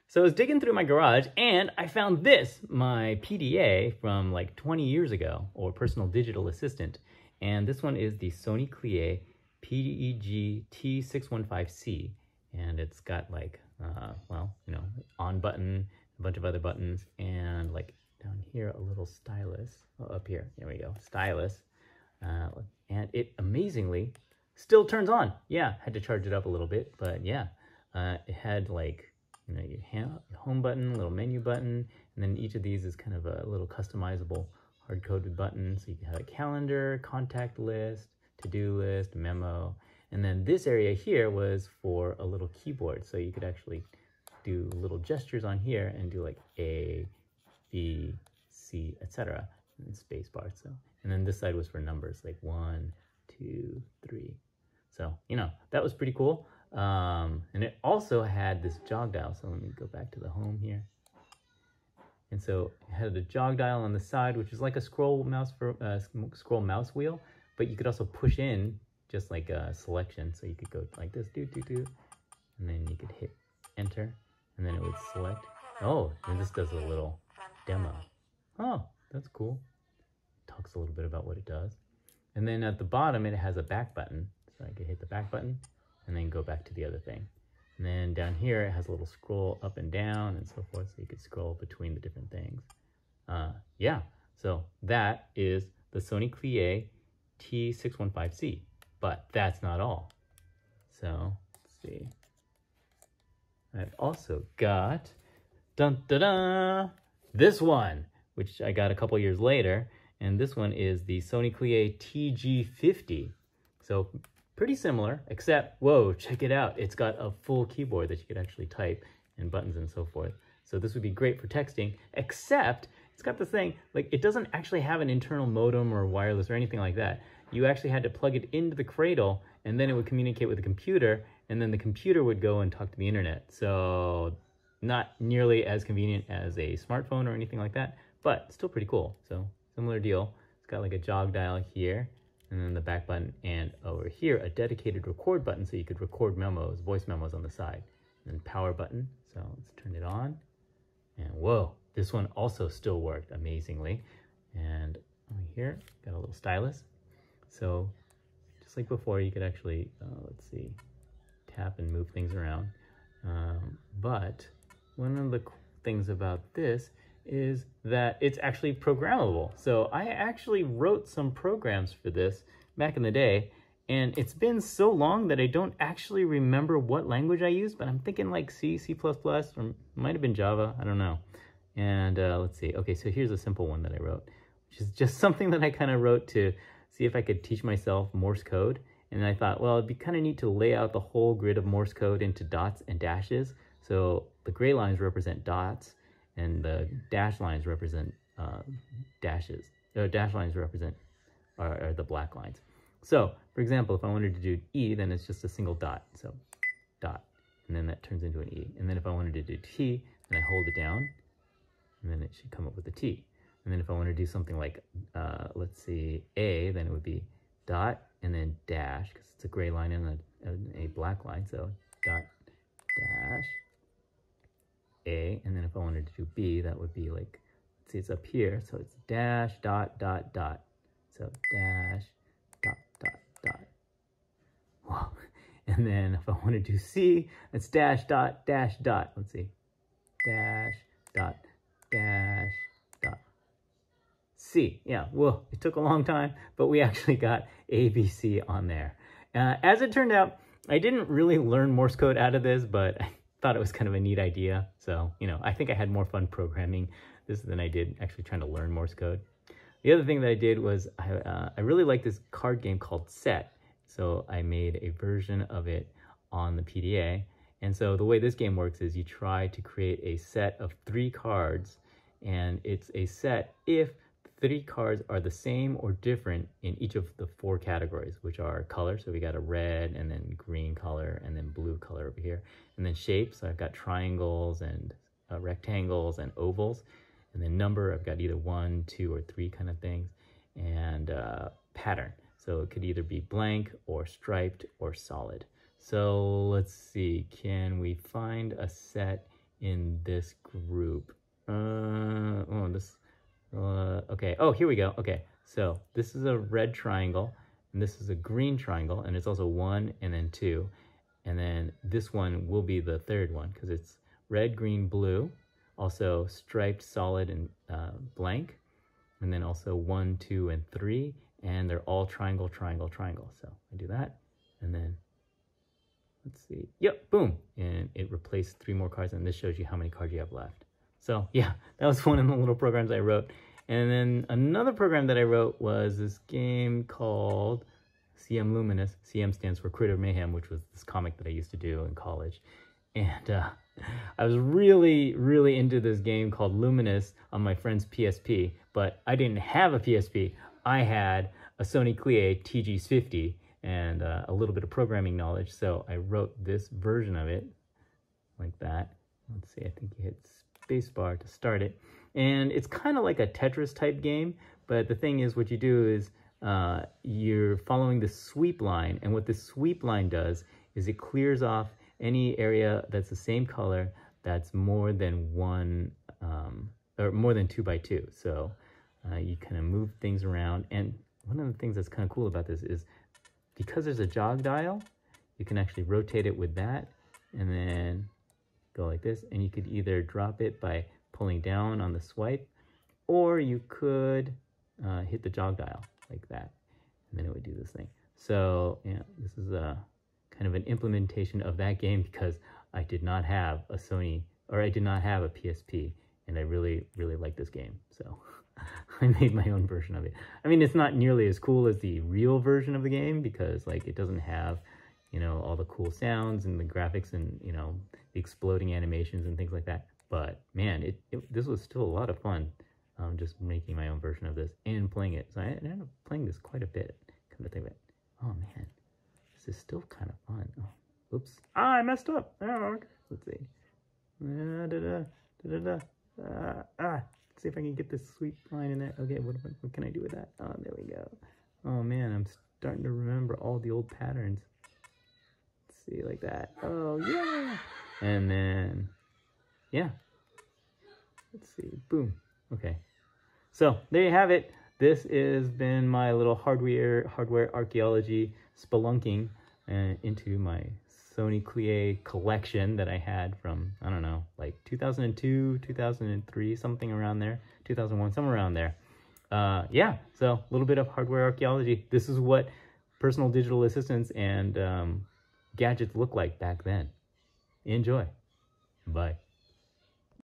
So I was digging through my garage and I found this, my PDA from like 20 years ago, or personal digital assistant. And this one is the Sony CLIÉ T615C. And it's got like, well, you know, on button, a bunch of other buttons, and like down here, a little stylus. Oh, up here, there we go, stylus. And it amazingly still turns on. Yeah, had to charge it up a little bit, but yeah, it had like, you know, your home button, little menu button, and then each of these is kind of a little customizable hard-coded button. So you can have a calendar, contact list, to-do list, memo, and then this area here was for a little keyboard. So you could actually do little gestures on here and do like A, B, C, etc. and space bar. So, and then this side was for numbers, like 1, 2, 3. So, you know, that was pretty cool. And it also had this jog dial. So let me go back to the home here. And so it had the jog dial on the side, which is like a scroll mouse wheel, but you could also push in just like a selection. So you could go like this, and then you could hit enter, and then it would select. Oh, and this does a little demo. Oh, that's cool. Talks a little bit about what it does. And then at the bottom, it has a back button. So I could hit the back button and then go back to the other thing. And then down here, it has a little scroll up and down and so forth, so you could scroll between the different things. Yeah, so that is the Sony CLIÉ T615C, but that's not all. So let's see. I've also got, this one, which I got a couple years later, and this one is the Sony CLIÉ TG50. So pretty similar, except, whoa, check it out. It's got a full keyboard that you could actually type and buttons and so forth. So this would be great for texting, except it's got this thing, like it doesn't actually have an internal modem or wireless or anything like that. You actually had to plug it into the cradle and then it would communicate with the computer, and then the computer would go and talk to the internet. So not nearly as convenient as a smartphone or anything like that, but still pretty cool. So similar deal. It's got like a jog dial here, and then the back button, and over here a dedicated record button so you could record memos, voice memos on the side. And then power button, so let's turn it on. And whoa, this one also still worked amazingly. And over here, got a little stylus. So just like before, you could actually, let's see, tap and move things around. But one of the cool things about this is that it's actually programmable. So I actually wrote some programs for this back in the day, and it's been so long that I don't actually remember what language I used, but I'm thinking like C, C++, or might have been Java, I don't know. And let's see, okay, so here's a simple one that I wrote, which is just something that I kind of wrote to see if I could teach myself Morse code. And I thought, well, it'd be kind of neat to lay out the whole grid of Morse code into dots and dashes. So the gray lines represent dots, and the dash lines represent dashes. The dash lines represent are the black lines. So, for example, if I wanted to do E, then it's just a single dot. So, dot, and then that turns into an E. And then if I wanted to do T, then I hold it down, and then it should come up with a T. And then if I want to do something like, let's see, A, then it would be dot, and then dash, because it's a gray line and a black line. So, dot, dash, A, and then if I wanted to do B, that would be like, let's see, it's up here, so it's dash, dot, dot, dot. So dash, dot, dot, dot. Wow. And then if I want to do C, it's dash, dot, dash, dot. Let's see, dash, dot, dash, dot. C, yeah, whoa, it took a long time, but we actually got ABC on there. As it turned out, I didn't really learn Morse code out of this, but I thought it was kind of a neat idea. So, you know, I think I had more fun programming this than I did actually trying to learn Morse code. The other thing that I did was I really like this card game called Set. So I made a version of it on the PDA. And so the way this game works is you try to create a set of 3 cards, and it's a set if 3 cards are the same or different in each of the 4 categories, which are color. So we got a red and then green color and then blue color over here. And then shape, so I've got triangles and rectangles and ovals. And then number, I've got either 1, 2, or 3 kind of things. And pattern, so it could either be blank or striped or solid. So let's see, can we find a set in this group. Okay. Oh, here we go. Okay, so this is a red triangle, and this is a green triangle, and it's also 1 and then 2. And then this one will be the third one because it's red, green, blue, also striped, solid, and blank. And then also 1, 2, and 3, and they're all triangle, triangle, triangle. So I do that, and then let's see. Yep, boom, and it replaced 3 more cards, and this shows you how many cards you have left. So yeah, that was one of the little programs I wrote. And then another program that I wrote was this game called CM Luminous. CM stands for Creative Mayhem, which was this comic that I used to do in college. And I was really, really into this game called Luminous on my friend's PSP, but I didn't have a PSP. I had a Sony Create Tg50 and a little bit of programming knowledge, so I wrote this version of it like that. Let's see, I think you hit spacebar to start it. And it's kind of like a Tetris type game, but the thing is what you do is you're following the sweep line, and what this sweep line does is it clears off any area that's the same color that's more than 1 or more than 2 by 2. So you kind of move things around, and one of the things that's kind of cool about this is because there's a jog dial, you can actually rotate it with that and then go like this, and you could either drop it by pulling down on the swipe, or you could hit the jog dial like that, and then it would do this thing. So yeah, this is a kind of an implementation of that game because I did not have a Sony, or I did not have a PSP, and I really, really like this game. So I made my own version of it. I mean, it's not nearly as cool as the real version of the game because like it doesn't have, you know, all the cool sounds and the graphics and, you know, the exploding animations and things like that. But man, this was still a lot of fun, just making my own version of this and playing it. So I ended up playing this quite a bit, come to think of it. Oh man, this is still kind of fun. Oh, oops. I messed up. Oh, let's see. Let's see if I can get this sweep line in there. Okay, what can I do with that? Oh, there we go. Oh man, I'm starting to remember all the old patterns. Let's see, like that. Oh yeah. And then, yeah. Let's see. Boom. Okay. So there you have it. This has been my little hardware archaeology spelunking into my Sony CLIÉ collection that I had from, I don't know, like 2002, 2003, something around there, 2001, somewhere around there. Yeah, so a little bit of hardware archaeology. This is what personal digital assistants and gadgets look like back then. Enjoy. Bye.